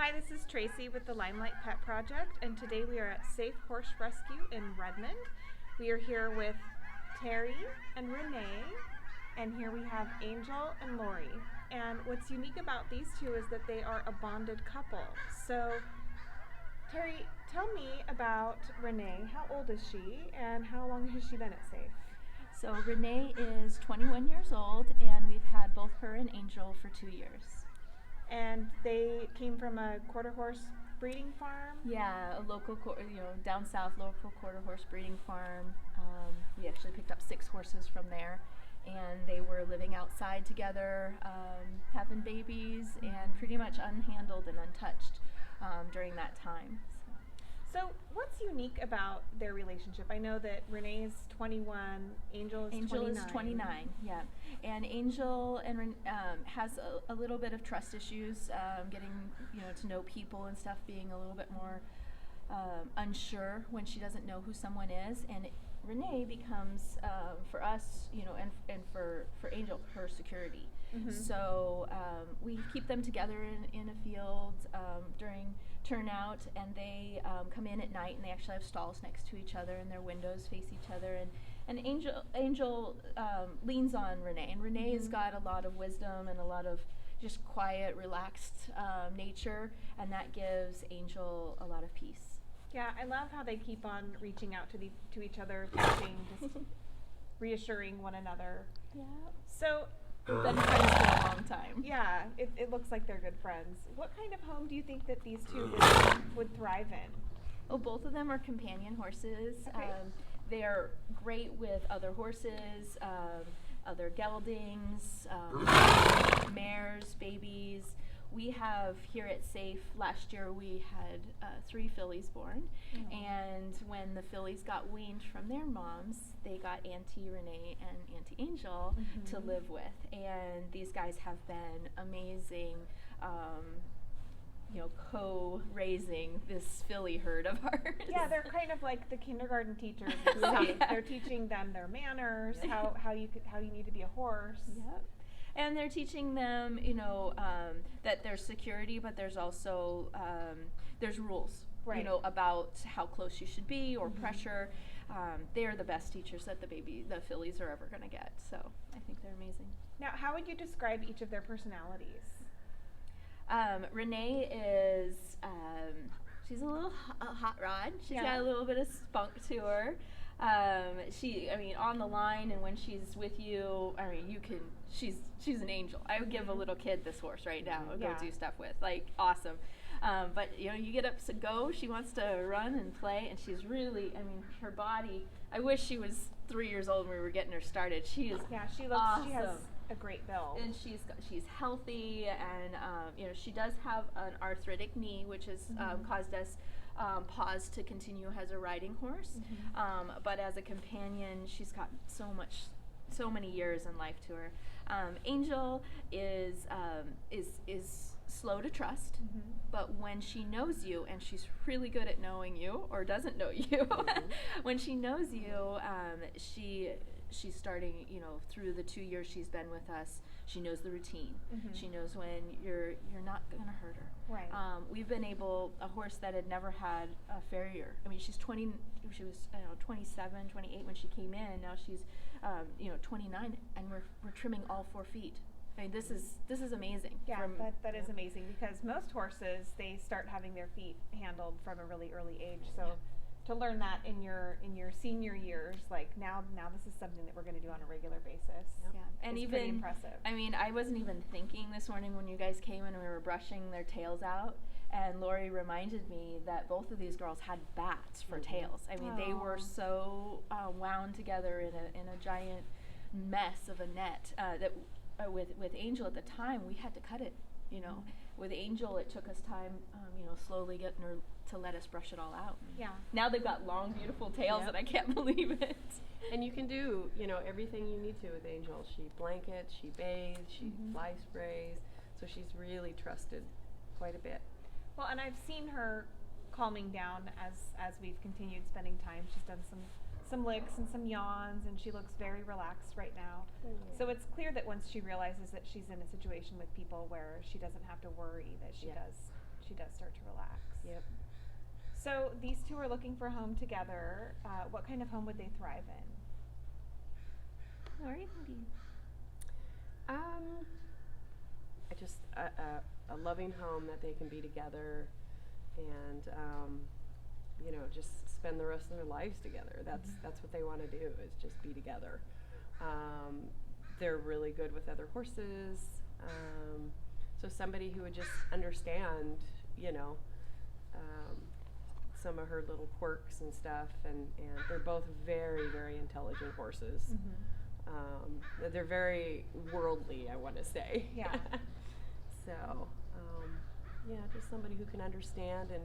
Hi, this is Tracy with the Limelight Pet Project, and today we are at Safe Horse Rescue in Redmond. We are here with Terry and Renee, and here we have Angel and Lori. And what's unique about these two is that they are a bonded couple. So, Terry, tell me about Renee. How old is she, and how long has she been at Safe? So Renee is 21 years old, and we've had both her and Angel for 2 years. And they came from a quarter horse breeding farm? Yeah, a local, down south local quarter horse breeding farm. We actually picked up 6 horses from there, and they were living outside together, having babies, and pretty much unhandled and untouched during that time. So what's unique about their relationship? I know that Renee's 21, Angel is 29. Angel is 29, yeah. And Angel has a little bit of trust issues, getting to know people and stuff, being a little bit more unsure when she doesn't know who someone is. And Renee becomes, for us, and for Angel, her security. Mm-hmm. So we keep them together in a field during turnout, and they come in at night, and they actually have stalls next to each other, and their windows face each other. And Angel leans on Renee, and Renee has got a lot of wisdom and a lot of just quiet, relaxed nature, and that gives Angel a lot of peace. Yeah, I love how they keep on reaching out to each other, touching, just reassuring one another. Yeah. So we've been friends for a long time. Yeah, it looks like they're good friends. What kind of home do you think that these two would thrive in? Oh, both of them are companion horses. Okay. They are great with other horses, other geldings, mares, babies. We have here at Safe, last year we had 3 fillies born, and when the fillies got weaned from their moms, they got Auntie Renee and Auntie Angel to live with, and these guys have been amazing, co-raising this filly herd of ours. Yeah, they're kind of like the kindergarten teachers. Right. They're teaching them their manners, how you need to be a horse. Yep. And they're teaching them, that there's security, but there's also there's rules, right, about how close you should be or pressure. They're the best teachers that the fillies are ever going to get. So I think they're amazing. Now, how would you describe each of their personalities? Renee is she's a little hot rod. She's got a little bit of spunk to her. On the line, and when she's with you, she's an angel. I would give a little kid this horse right now and go do stuff with, awesome. But you get up to go, she wants to run and play, and she's really, her body, I wish she was 3 years old when we were getting her started. She is awesome. She has a great build. And she's healthy, and she does have an arthritic knee, which has caused us pause to continue as a riding horse, but as a companion, she's got so many years in life to her. Angel is slow to trust, but when she knows you, and she's really good at knowing you or doesn't know you, when she knows you, she's starting, through the 2 years she's been with us, she knows the routine. She knows when you're not going to hurt her. Right. We've been a horse that had never had a farrier. She was 27, 28 when she came in. Now she's 29, and we're trimming all 4 feet. This is amazing. Yeah, that is amazing, because most horses, they start having their feet handled from a really early age. So to learn that in your senior years, now this is something that we're going to do on a regular basis. Yeah, and it's even pretty impressive. I wasn't even thinking this morning when you guys came and we were brushing their tails out, and Lori reminded me that both of these girls had bats for tails. They were so wound together in a giant mess of a net that with Angel at the time we had to cut it. With Angel, it took us time, slowly getting her to let us brush it all out. Yeah. Now they've got long, beautiful tails, and I can't believe it. And you can do, everything you need to with Angel. She blankets, she bathes, she fly sprays, so she's really trusted quite a bit. Well, and I've seen her calming down as we've continued spending time. She's done some licks and some yawns, and she looks very relaxed right now. So it's clear that once she realizes that she's in a situation with people where she doesn't have to worry, that she she does start to relax. Yep. So these two are looking for a home together. What kind of home would they thrive in? Lori, what do you? I just a loving home that they can be together, and just spend the rest of their lives together. That's what they want to do, is just be together. They're really good with other horses, so somebody who would just understand, some of her little quirks and stuff, and they're both very, very intelligent horses. They're very worldly, I want to say. Yeah. So, just somebody who can understand and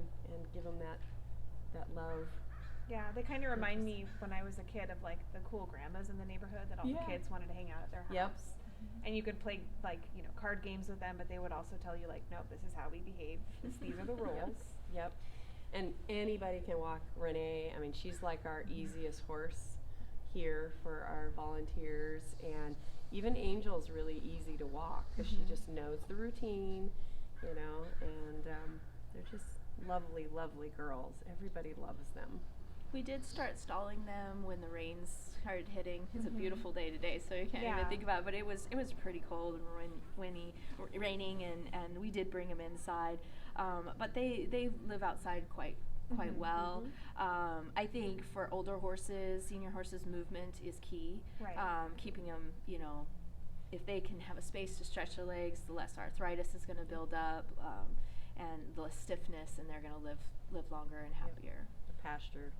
give them that love. Yeah, they kind of remind me when I was a kid of like the cool grandmas in the neighborhood that all the kids wanted to hang out at their house. Yep. And you could play card games with them, but they would also tell you like, no, this is how we behave. These are the rules. Yep. And anybody can walk Renee. I mean, she's like our easiest horse here for our volunteers, and even Angel's really easy to walk because she just knows the routine, and they're just lovely, lovely girls. Everybody loves them. We did start stalling them when the rains started hitting. It's a beautiful day today, so you can't even think about it. But it was pretty cold and raining, and we did bring them inside. But they live outside quite well. I think for older horses, senior horses, movement is key. Right. Keeping them, if they can have a space to stretch their legs, the less arthritis is going to build up, and the less stiffness, and they're going to live longer and happier. Pasture,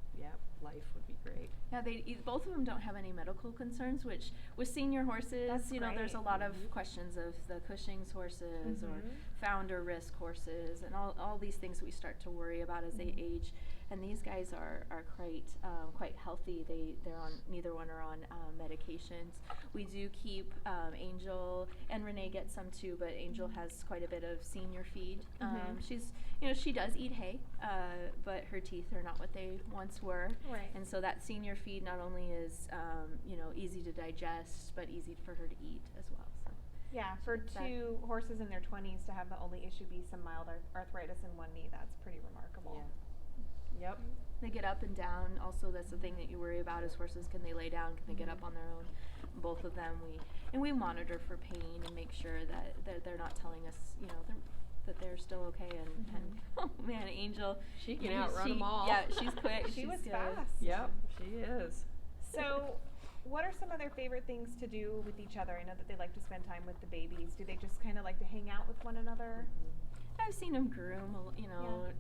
life would be great. Yeah, both of them don't have any medical concerns, which with senior horses, That's there's a great. lot of questions of the Cushing's horses or founder risk horses, and all these things we start to worry about as they age. And these guys are quite healthy. Neither one are on medications. We do keep Angel, and Renee gets some too, but Angel has quite a bit of senior feed. She does eat hay, but her teeth are not what they once were. Right. And so that senior feed not only is easy to digest, but easy for her to eat as well. So. Yeah, for two horses in their 20s to have the only issue be some mild arthritis in one knee, that's pretty remarkable. Yeah. Yep. They get up and down. Also, that's the thing that you worry about is horses. Can they lay down? Can they get up on their own? Both of them. We monitor for pain and make sure that they're not telling us, that they're still okay. And oh man, Angel. She can outrun them all. Yeah, she's quick. She was good. fast. Yep, she is. So, what are some of their favorite things to do with each other? I know that they like to spend time with the babies. Do they just kind of like to hang out with one another? I've seen them groom,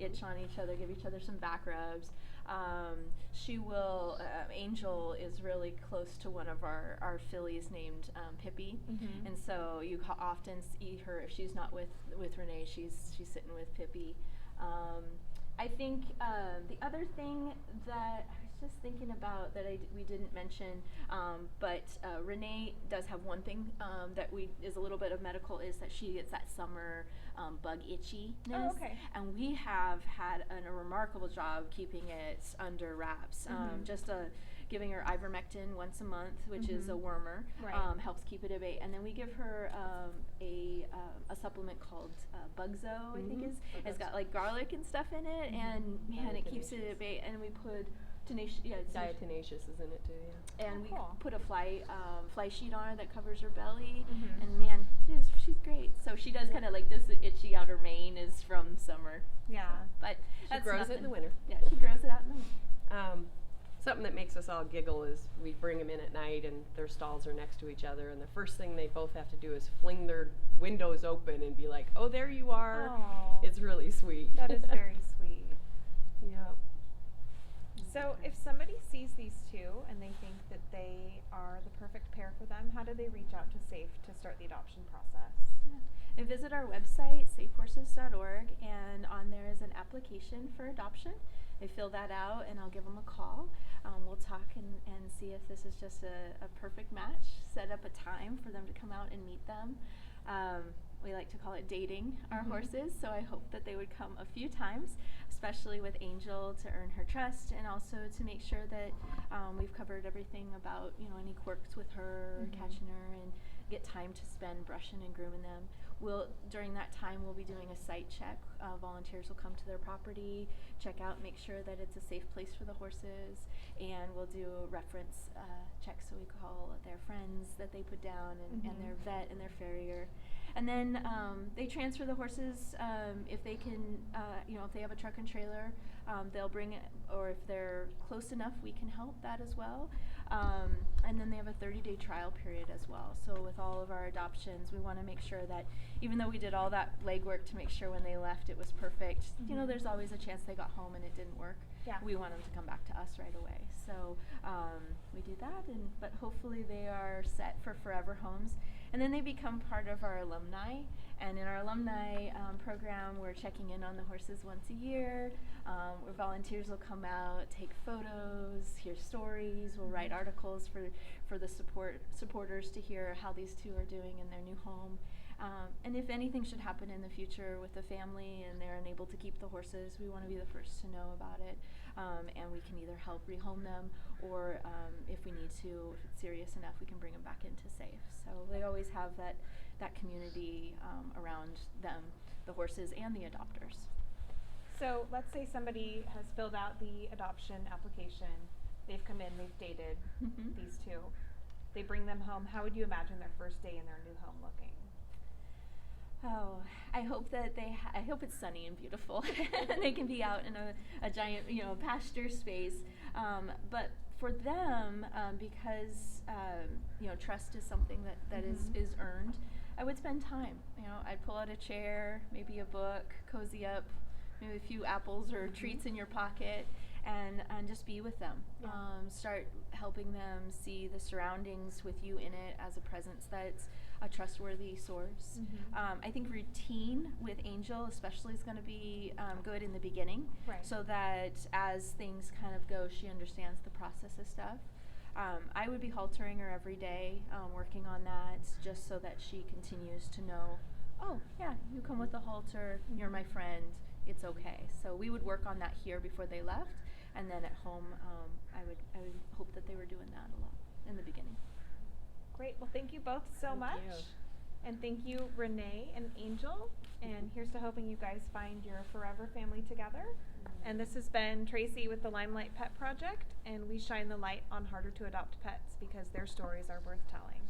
itch on each other, give each other some back rubs. Angel is really close to one of our fillies named Pippi, and so you often see her, if she's not with Renee, she's sitting with Pippi. I think the other thing that I was just thinking about that we didn't mention, but Renee does have one thing that is a little bit of medical, is that she gets that summer bug itchiness. Oh, okay. And we have had a remarkable job keeping it under wraps. Just giving her ivermectin once a month, which is a wormer, Right. helps keep it at bay. And then we give her a supplement called Bugzo, I think is. It's got like garlic and stuff in it, and man, it keeps it at bay. And we put Diatomaceous is in it too, yeah. and we cool. put a fly sheet on her that covers her belly, and man, she's great. So she does kind of like this itchy outer mane is from summer. Yeah. But She that's grows nothing. it in the winter. Yeah, she grows it out in the winter. Something that makes us all giggle is we bring them in at night and their stalls are next to each other, and the first thing they both have to do is fling their windows open and be like, "Oh, there you are." Aww. It's really sweet. That is very sweet. Yep. So if somebody sees these two and they think that they are the perfect pair for them, how do they reach out to SAFE to start the adoption process? Yeah. And visit our website, safehorses.org, and on there is an application for adoption. They fill that out, and I'll give them a call. We'll talk and see if this is just a perfect match, set up a time for them to come out and meet them. We like to call it dating our horses, so I hope that they would come a few times, especially with Angel, to earn her trust, and also to make sure that we've covered everything about any quirks with her, catching her, and get time to spend brushing and grooming them. during that time, we'll be doing a site check. Volunteers will come to their property, check out, make sure that it's a safe place for the horses, and we'll do reference checks. So we call their friends that they put down, and their vet and their farrier. And then they transfer the horses if they can, if they have a truck and trailer, they'll bring it, or if they're close enough, we can help that as well. And then they have a 30-day trial period as well. So with all of our adoptions, we want to make sure that even though we did all that legwork to make sure when they left it was perfect, there's always a chance they got home and it didn't work. Yeah. We want them to come back to us right away. So we do that, but hopefully they are set for forever homes. And then they become part of our alumni. And in our alumni program, we're checking in on the horses once a year, where volunteers will come out, take photos, hear stories. We'll write articles for the supporters to hear how these two are doing in their new home. And if anything should happen in the future with the family and they're unable to keep the horses, we want to be the first to know about it. And we can either help rehome them, or if we need to, if it's serious enough, we can bring them back into safe. So they always have that community around them, the horses and the adopters. So let's say somebody has filled out the adoption application. They've come in, they've dated these two. They bring them home. How would you imagine their first day in their new home looking? Oh, I hope that I hope it's sunny and beautiful, and they can be out in a giant, pasture space. But for them, because trust is something that is earned, I would spend time. I'd pull out a chair, maybe a book, cozy up, maybe a few apples or treats in your pocket, and just be with them. Yeah. Start helping them see the surroundings with you in it as a presence that's a trustworthy source. I think routine with Angel especially is going to be good in the beginning, Right. so that as things kind of go, she understands the process of stuff. I would be haltering her every day, working on that, just so that she continues to know, oh yeah, you come with the halter, you're my friend, it's okay. So we would work on that here before they left, and then at home, I would hope that they were doing that a lot in the beginning. Great. Well, thank you both so Thank much. you. And thank you, Renee and Angel. And here's to hoping you guys find your forever family together. And this has been Tracy with the Limelight Pet Project, and we shine the light on harder to adopt pets because their stories are worth telling.